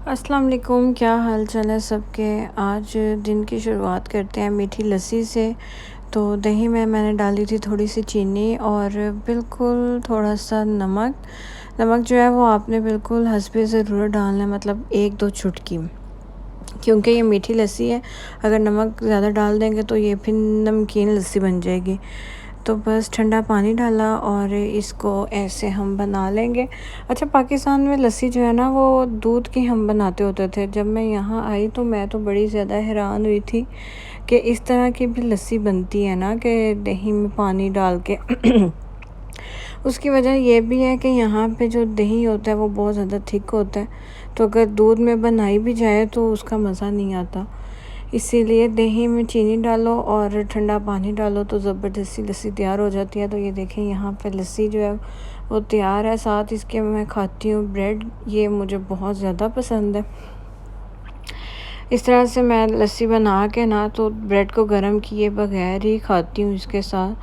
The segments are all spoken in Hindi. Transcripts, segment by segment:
अस्सलाम वालेकुम, क्या हाल चाल है सबके। आज दिन की शुरुआत करते हैं मीठी लस्सी से। तो दही में मैंने डाली थी थोड़ी सी चीनी और बिल्कुल थोड़ा सा नमक। नमक जो है वो आपने बिल्कुल हस्बे ज़रूरत डालना है, मतलब 1-2 चुटकी, क्योंकि ये मीठी लस्सी है। अगर नमक ज़्यादा डाल देंगे तो ये फिर नमकीन लस्सी बन जाएगी। तो बस ठंडा पानी डाला और इसको ऐसे हम बना लेंगे। अच्छा, पाकिस्तान में लस्सी जो है ना वो दूध की हम बनाते होते थे। जब मैं यहाँ आई तो मैं तो बड़ी ज़्यादा हैरान हुई थी कि इस तरह की भी लस्सी बनती है ना, कि दही में पानी डाल के। उसकी वजह ये भी है कि यहाँ पे जो दही होता है वो बहुत ज़्यादा थिक होता है, तो अगर दूध में बनाई भी जाए तो उसका मज़ा नहीं आता। इसीलिए दही में चीनी डालो और ठंडा पानी डालो तो ज़बरदस्ती लस्सी तैयार हो जाती है। तो ये देखें, यहाँ पे लस्सी जो है वो तैयार है। साथ इसके मैं खाती हूँ ब्रेड, ये मुझे बहुत ज़्यादा पसंद है। इस तरह से मैं लस्सी बना के ना तो ब्रेड को गर्म किए बगैर ही खाती हूँ इसके साथ।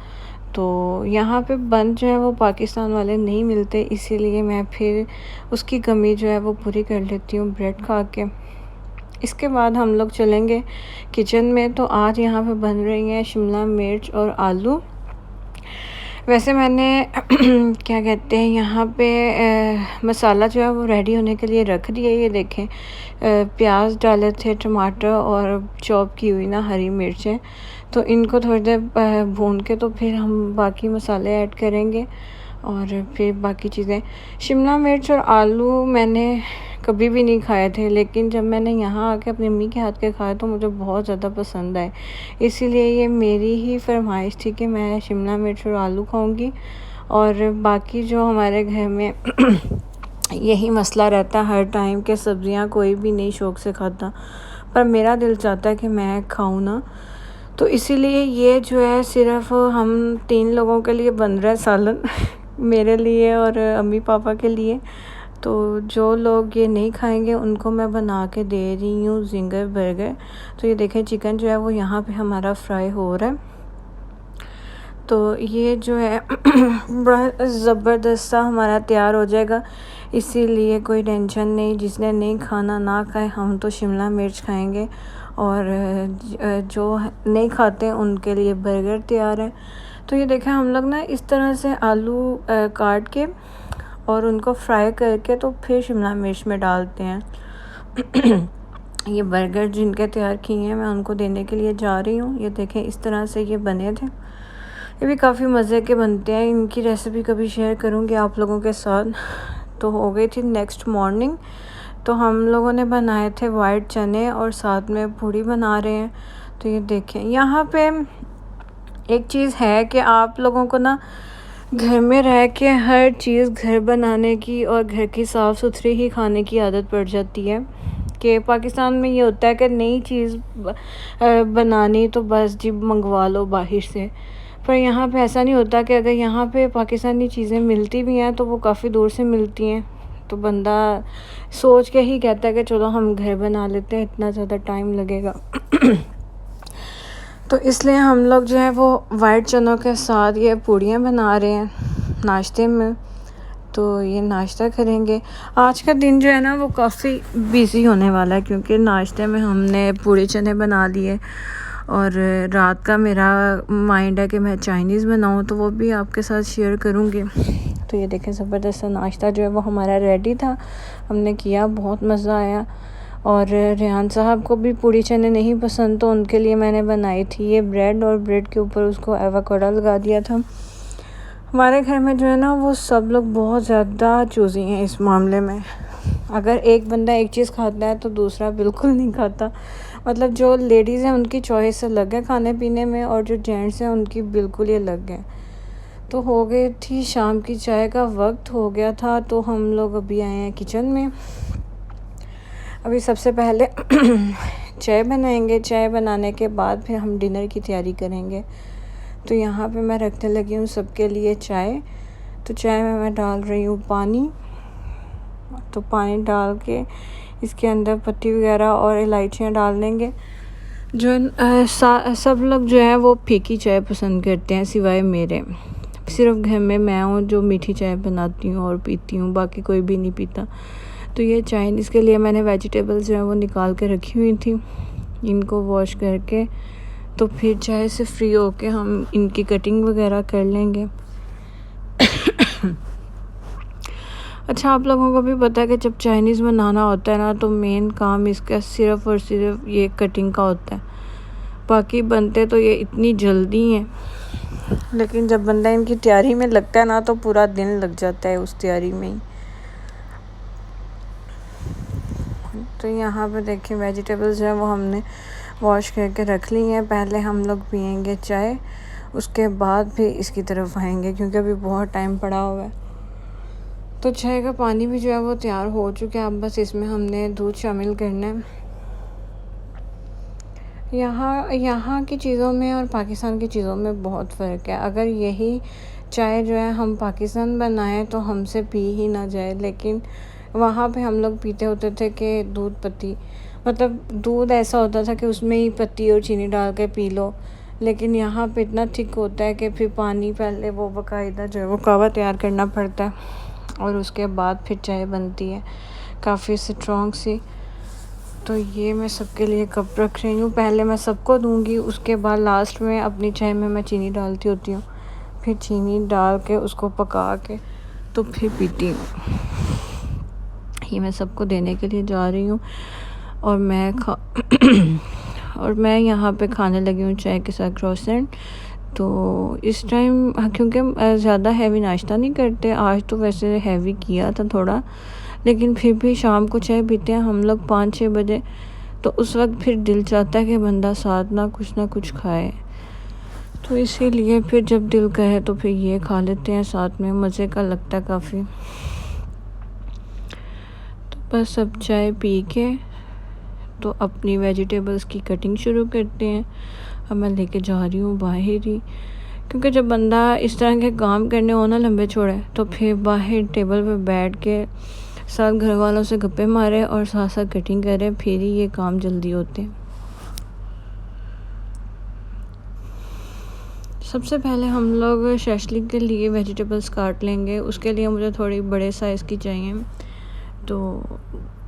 तो यहाँ पे बन जो है वो पाकिस्तान वाले नहीं मिलते, इसीलिए मैं फिर उसकी कमी जो है वो पूरी कर लेती हूँ ब्रेड खा के। इसके बाद हम लोग चलेंगे किचन में। तो आज यहाँ पे बन रही हैं शिमला मिर्च और आलू। वैसे मैंने क्या कहते हैं यहाँ पे मसाला जो है वो रेडी होने के लिए रख दिया। ये देखें, प्याज डाले थे, टमाटर और चॉप की हुई ना हरी मिर्चें। तो इनको थोड़ी देर भून के तो फिर हम बाकी मसाले ऐड करेंगे और फिर बाकी चीज़ें। शिमला मिर्च और आलू मैंने कभी भी नहीं खाए थे, लेकिन जब मैंने यहाँ आके अपनी अम्मी के हाथ के खाए तो मुझे बहुत ज़्यादा पसंद आए। इसीलिए ये मेरी ही फरमाइश थी कि मैं शिमला मिर्च और आलू खाऊंगी। और बाकी जो हमारे घर में यही मसला रहता है हर टाइम के, सब्ज़ियाँ कोई भी नहीं शौक़ से खाता, पर मेरा दिल चाहता है कि मैं खाऊं ना। तो इसीलिए ये जो है सिर्फ़ हम 3 लोगों के लिए बन रहा है सालन मेरे लिए और अम्मी पापा के लिए। तो जो लोग ये नहीं खाएंगे उनको मैं बना के दे रही हूँ ज़िंगर बर्गर। तो ये देखें, चिकन जो है वो यहाँ पे हमारा फ्राई हो रहा है। तो ये जो है बड़ा ज़बरदस्त सा हमारा तैयार हो जाएगा। इसीलिए कोई टेंशन नहीं, जिसने नहीं खाना ना खाए, हम तो शिमला मिर्च खाएंगे और जो नहीं खाते उनके लिए बर्गर तैयार है। तो ये देखें, हम लोग ना इस तरह से आलू काट के और उनको फ्राई करके तो फिर शिमला मिर्च में डालते हैं। ये बर्गर जिनके तैयार किए हैं मैं उनको देने के लिए जा रही हूँ। ये देखें, इस तरह से ये बने थे। ये भी काफ़ी मज़े के बनते हैं। इनकी रेसिपी कभी शेयर करूँगी आप लोगों के साथ। तो हो गई थी नेक्स्ट मॉर्निंग। तो हम लोगों ने बनाए थे वाइट चने और साथ में पूड़ी बना रहे हैं। तो ये देखें, यहाँ पे एक चीज़ है कि आप लोगों को ना घर में रह के हर चीज़ घर बनाने की और घर की साफ़ सुथरी ही खाने की आदत पड़ जाती है। कि पाकिस्तान में ये होता है कि नई चीज़ बनानी तो बस जी मंगवा लो बाहर से। पर यहाँ पे ऐसा नहीं होता कि अगर यहाँ पे पाकिस्तानी चीज़ें मिलती भी हैं तो वो काफ़ी दूर से मिलती हैं। तो बंदा सोच के ही कहता है कि चलो हम घर बना लेते हैं, इतना ज़्यादा टाइम लगेगा। तो इसलिए हम लोग जो है वो वाइट चनों के साथ ये पूड़ियाँ बना रहे हैं नाश्ते में। तो ये नाश्ता करेंगे। आज का दिन जो है ना वो काफ़ी बिज़ी होने वाला है, क्योंकि नाश्ते में हमने पूड़ी चने बना लिए और रात का मेरा माइंड है कि मैं चाइनीज़ बनाऊं, तो वो भी आपके साथ शेयर करूंगी। तो ये देखें, ज़बरदस्त नाश्ता जो है वो हमारा रेडी था, हमने किया, बहुत मज़ा आया। और रेहान साहब को भी पूड़ी चने नहीं पसंद, तो उनके लिए मैंने बनाई थी ये ब्रेड और ब्रेड के ऊपर उसको एवोकाडो लगा दिया था। हमारे घर में जो है ना वो सब लोग बहुत ज़्यादा चूज़ी हैं इस मामले में। अगर एक बंदा एक चीज़ खाता है तो दूसरा बिल्कुल नहीं खाता। मतलब जो लेडीज़ हैं उनकी चॉइस अलग है खाने पीने में, और जो जेंट्स हैं उनकी बिल्कुल ही अलग है। तो हो गई थी शाम की चाय का वक्त हो गया था। तो हम लोग अभी आए हैं किचन में। अभी सबसे पहले चाय बनाएंगे। चाय बनाने के बाद फिर हम डिनर की तैयारी करेंगे। तो यहाँ पे मैं रखने लगी हूँ सबके लिए चाय। तो चाय में मैं डाल रही हूँ पानी। तो पानी डाल के इसके अंदर पत्ती वगैरह और इलायचियाँ डाल देंगे। जो सब लोग जो है वो फीकी चाय पसंद करते हैं सिवाय मेरे। सिर्फ घर में मैं हूँ जो मीठी चाय बनाती हूँ और पीती हूँ, बाकी कोई भी नहीं पीता। तो ये चाइनीज़ के लिए मैंने वेजिटेबल्स जो है वो निकाल के रखी हुई थी, इनको वॉश करके तो फिर चाय से फ्री होके हम इनकी कटिंग वगैरह कर लेंगे। अच्छा, आप लोगों को भी पता है कि जब चाइनीज़ बनाना होता है ना तो मेन काम इसका सिर्फ़ और सिर्फ ये कटिंग का होता है। बाकी बनते तो ये इतनी जल्दी हैं, लेकिन जब बंदा इनकी तैयारी में लगता है ना तो पूरा दिन लग जाता है उस तैयारी में ही। तो यहाँ पे देखिए वेजिटेबल्स जो है वो हमने वॉश करके रख ली हैं। पहले हम लोग पियेंगे चाय, उसके बाद फिर इसकी तरफ आएंगे क्योंकि अभी बहुत टाइम पड़ा हुआ है। तो चाय का पानी भी जो है वो तैयार हो चुका है, अब बस इसमें हमने दूध शामिल करना है। यहाँ की चीज़ों में और पाकिस्तान की चीज़ों में बहुत फ़र्क है। अगर यही चाय जो है हम पाकिस्तान बनाएं तो हमसे पी ही ना जाए, लेकिन वहाँ पे हम लोग पीते होते थे कि दूध पत्ती, मतलब दूध ऐसा होता था कि उसमें ही पत्ती और चीनी डाल के पी लो। लेकिन यहाँ पे इतना थिक होता है कि फिर पानी पहले वो बाकायदा जो है वो कावा तैयार करना पड़ता है और उसके बाद फिर चाय बनती है काफ़ी स्ट्रॉन्ग सी। तो ये मैं सबके लिए कप रख रही हूँ, पहले मैं सबको दूँगी, उसके बाद लास्ट में अपनी चाय में मैं चीनी डालती होती हूँ, फिर चीनी डाल के उसको पका के तो फिर पीती हूँ। ये मैं सबको देने के लिए जा रही हूँ और मैं यहाँ पे खाने लगी हूँ चाय के साथ क्रोसेंट। तो इस टाइम क्योंकि ज़्यादा हैवी नाश्ता नहीं करते, आज तो वैसे हैवी किया था थोड़ा, लेकिन फिर भी शाम को चाय पीते हैं हम लोग 5-6 बजे। तो उस वक्त फिर दिल चाहता है कि बंदा साथ ना कुछ खाए, तो इसीलिए फिर जब दिल कहे तो फिर ये खा लेते हैं साथ में, मज़े का लगता है काफ़ी। तो बस अब चाय पी के तो अपनी वेजिटेबल्स की कटिंग शुरू करते हैं। अब मैं लेके जा रही हूँ बाहर ही, क्योंकि जब बंदा इस तरह के काम करने हो ना लंबे चौड़े, तो फिर बाहर टेबल पे बैठ के साथ घर वालों से गप्पे मारे और साथ साथ कटिंग करे, फिर ही ये काम जल्दी होते हैं। सबसे पहले हम लोग शैशलिक के लिए वेजिटेबल्स काट लेंगे। उसके लिए मुझे थोड़ी बड़े साइज़ की चाहिए, तो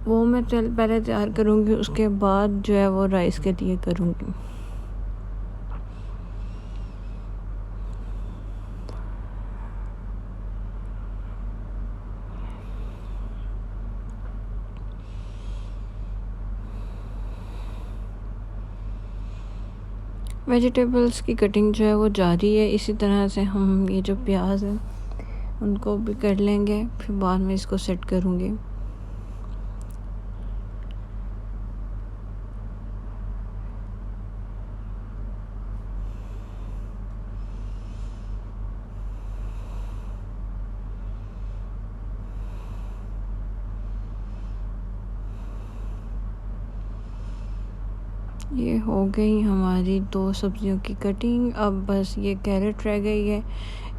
वो मैं पहले तैयार करूँगी, उसके बाद जो है वो राइस के लिए करूँगी। वेजिटेबल्स की कटिंग जो है वो जारी है। इसी तरह से हम ये जो प्याज है उनको भी कर लेंगे, फिर बाद में इसको सेट करूँगी। ये हो गई हमारी 2 सब्जियों की कटिंग। अब बस ये कैरेट रह गई है,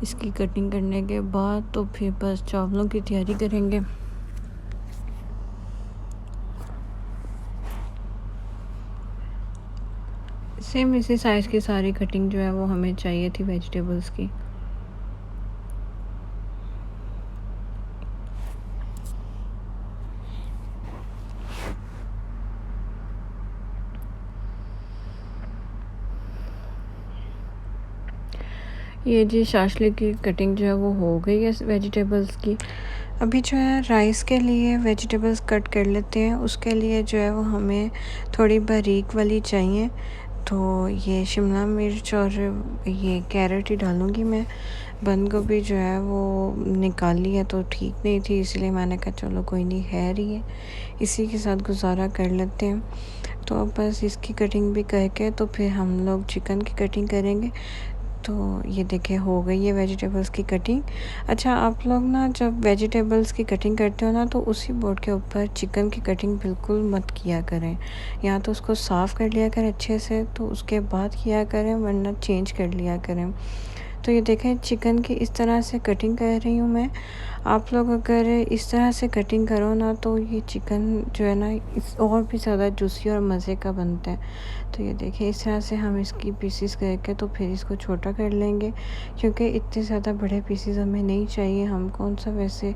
इसकी कटिंग करने के बाद तो फिर बस चावलों की तैयारी करेंगे। सेम इसी साइज़ की सारी कटिंग जो है वो हमें चाहिए थी वेजिटेबल्स की। ये जी शाशलिक की कटिंग जो है वो हो गई है वेजिटेबल्स की। अभी जो है राइस के लिए वेजिटेबल्स कट कर लेते हैं। उसके लिए जो है वो हमें थोड़ी बारीक वाली चाहिए, तो ये शिमला मिर्च और ये कैरेट ही डालूँगी मैं। बंद गोभी जो है वो निकाली है तो ठीक नहीं थी, इसलिए मैंने कहा चलो कोई नहीं, है रही है, इसी के साथ गुजारा कर लेते हैं। तो अब बस इसकी कटिंग भी करके तो फिर हम लोग चिकन की कटिंग करेंगे। तो ये देखिए हो गई है वेजिटेबल्स की कटिंग। अच्छा, आप लोग ना जब वेजिटेबल्स की कटिंग करते हो ना तो उसी बोर्ड के ऊपर चिकन की कटिंग बिल्कुल मत किया करें, या तो उसको साफ़ कर लिया करें अच्छे से, तो उसके बाद किया करें, वरना चेंज कर लिया करें। तो ये देखें चिकन की इस तरह से कटिंग कर रही हूँ मैं। आप लोग अगर इस तरह से कटिंग करो ना तो ये चिकन जो है ना इस और भी ज़्यादा जूसी और मज़े का बनता है। तो ये देखिए इस तरह से हम इसकी पीसेस करके तो फिर इसको छोटा कर लेंगे, क्योंकि इतने ज़्यादा बड़े पीसेस हमें नहीं चाहिए। हम कौन सा वैसे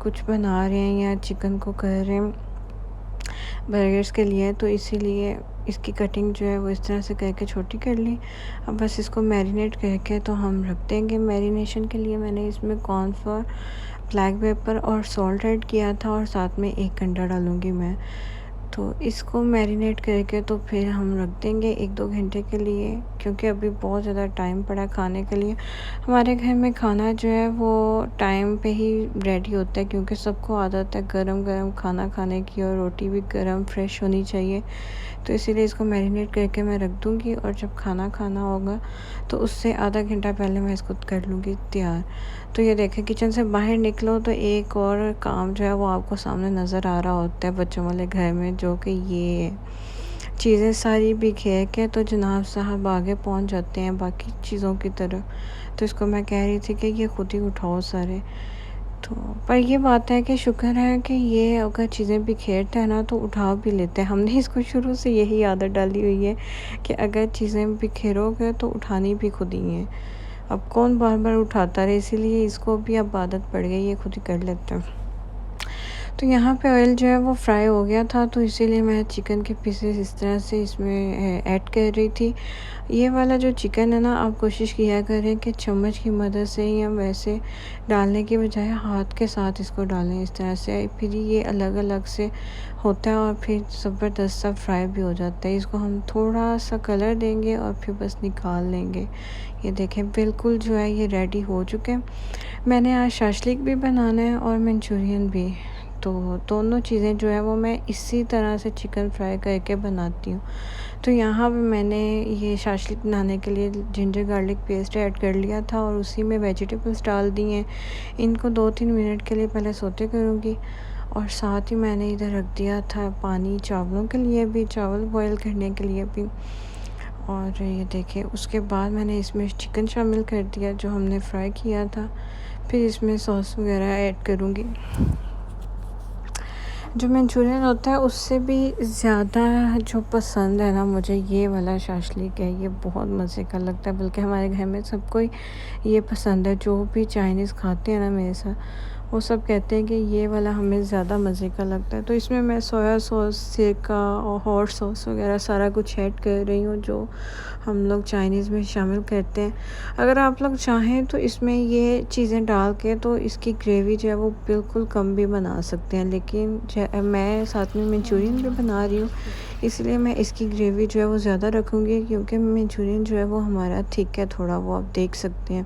कुछ बना रहे हैं या चिकन को कर रहे हैं बर्गर्स के लिए, तो इसीलिए इसकी कटिंग जो है वो इस तरह से करके छोटी कर ली। अब बस इसको मैरिनेट करके तो हम रख देंगे। मैरिनेशन के लिए मैंने इसमें कॉर्नफ्लोर, ब्लैक पेपर और सॉल्ट ऐड किया था और साथ में 1 अंडा डालूँगी मैं। तो इसको मैरिनेट करके तो फिर हम रख देंगे 1-2 घंटे के लिए, क्योंकि अभी बहुत ज़्यादा टाइम पड़ा खाने के लिए। हमारे घर में खाना जो है वो टाइम पे ही रेडी होता है, क्योंकि सबको आदत है गरम-गरम खाना खाने की और रोटी भी गरम फ्रेश होनी चाहिए। तो इसीलिए इसको मैरिनेट करके मैं रख दूँगी और जब खाना खाना होगा तो उससे आधा घंटा पहले मैं इसको कर लूँगी तैयार। तो ये देखें किचन से बाहर निकलो तो एक और काम जो है वो आपको सामने नज़र आ रहा होता है बच्चों वाले घर में, जो कि ये है। चीज़ें सारी बिखेर के तो जनाब साहब आगे पहुंच जाते हैं बाकी चीज़ों की तरफ। तो इसको मैं कह रही थी कि ये खुद ही उठाओ सारे। तो पर ये बात है कि शुक्र है कि ये अगर चीज़ें बिखेरता है ना तो उठा भी लेते हैं। हमने इसको शुरू से यही आदत डाली हुई है कि अगर चीज़ें बिखेरोगे तो उठानी भी खुद ही है। अब कौन बार-बार उठाता रहे, इसीलिए इसको भी अब आदत पड़ गई है, खुद ही कर लेता है। तो यहाँ पे ऑयल जो है वो फ्राई हो गया था, तो इसीलिए मैं चिकन के पीसेस इस तरह से इसमें ऐड कर रही थी। ये वाला जो चिकन है ना, आप कोशिश किया करें कि चम्मच की मदद से या वैसे डालने की बजाय हाथ के साथ इसको डालें इस तरह से, फिर ये अलग-अलग से होता है और फिर ज़बरदस्त सा फ्राई भी हो जाता है। इसको हम थोड़ा सा कलर देंगे और फिर बस निकाल लेंगे। ये देखें बिल्कुल जो है ये रेडी हो चुके हैं। मैंने आज शाशलिक भी बनाना है और मंचूरियन भी। तो दोनों चीज़ें जो है वो मैं इसी तरह से चिकन फ्राई करके बनाती हूँ। तो यहाँ पे मैंने ये शाशलिक बनाने के लिए जिंजर गार्लिक पेस्ट ऐड कर लिया था और उसी में वेजिटेबल्स डाल दी हैं। इनको 2-3 मिनट के लिए पहले सौते करूँगी और साथ ही मैंने इधर रख दिया था पानी चावलों के लिए भी, चावल बॉयल करने के लिए भी। और ये देखिए उसके बाद मैंने इसमें चिकन शामिल कर दिया जो हमने फ्राई किया था। फिर इसमें सॉस वगैरह ऐड करूँगी। जो मंचूरियन होता है उससे भी ज़्यादा जो पसंद है ना मुझे ये वाला शाशलिक है, ये बहुत मज़े का लगता है। बल्कि हमारे घर में सबको ये पसंद है, जो भी चाइनीज़ खाते हैं ना मेरे साथ, वो सब कहते हैं कि ये वाला हमें ज़्यादा मज़े का लगता है। तो इसमें मैं सोया सॉस, सिरका और हॉट सॉस वगैरह सारा कुछ ऐड कर रही हूँ जो हम लोग चाइनीज़ में शामिल करते हैं। अगर आप लोग चाहें तो इसमें ये चीज़ें डाल के तो इसकी ग्रेवी जो है वो बिल्कुल कम भी बना सकते हैं, लेकिन मैं साथ में मंचूरियन भी बना रही हूँ, इसलिए मैं इसकी ग्रेवी जो है वो ज़्यादा रखूँगी, क्योंकि मंचूरियन जो है वो हमारा थिक है थोड़ा, वो आप देख सकते हैं।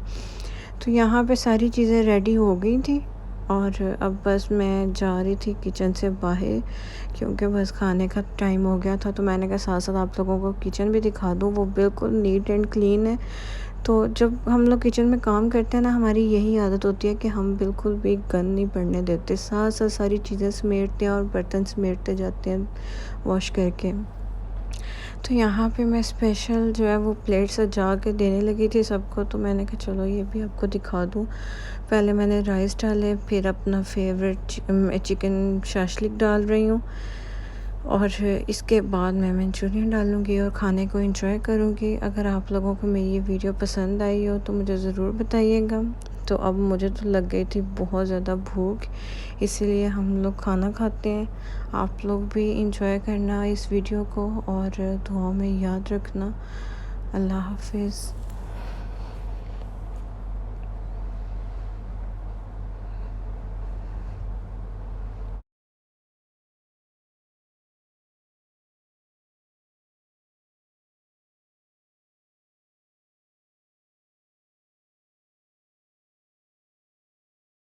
तो यहाँ पे सारी चीज़ें रेडी हो गई थी और अब बस मैं जा रही थी किचन से बाहर, क्योंकि बस खाने का टाइम हो गया था। तो मैंने कहा साथ साथ आप लोगों को किचन भी दिखा दूँ, वो बिल्कुल नीट एंड क्लीन है। तो जब हम लोग किचन में काम करते हैं ना, हमारी यही आदत होती है कि हम बिल्कुल भी गंद नहीं पड़ने देते, साथ साथ सारी चीज़ें समेटते हैं और बर्तन समेटते जाते हैं वॉश करके। तो यहाँ पे मैं स्पेशल जो है वो प्लेट सजा के देने लगी थी सबको, तो मैंने कहा चलो ये भी आपको दिखा दूँ। पहले मैंने राइस डाले, फिर अपना फेवरेट चिकन शाशलिक डाल रही हूँ और इसके बाद मैं मंचूरियन डालूँगी और खाने को एंजॉय करूँगी। अगर आप लोगों को मेरी ये वीडियो पसंद आई हो तो मुझे ज़रूर बताइएगा। तो अब मुझे तो लग गई थी बहुत ज़्यादा भूख, इसीलिए हम लोग खाना खाते हैं। आप लोग भी एंजॉय करना इस वीडियो को और दुआ में याद रखना। अल्लाह हाफ़िज़।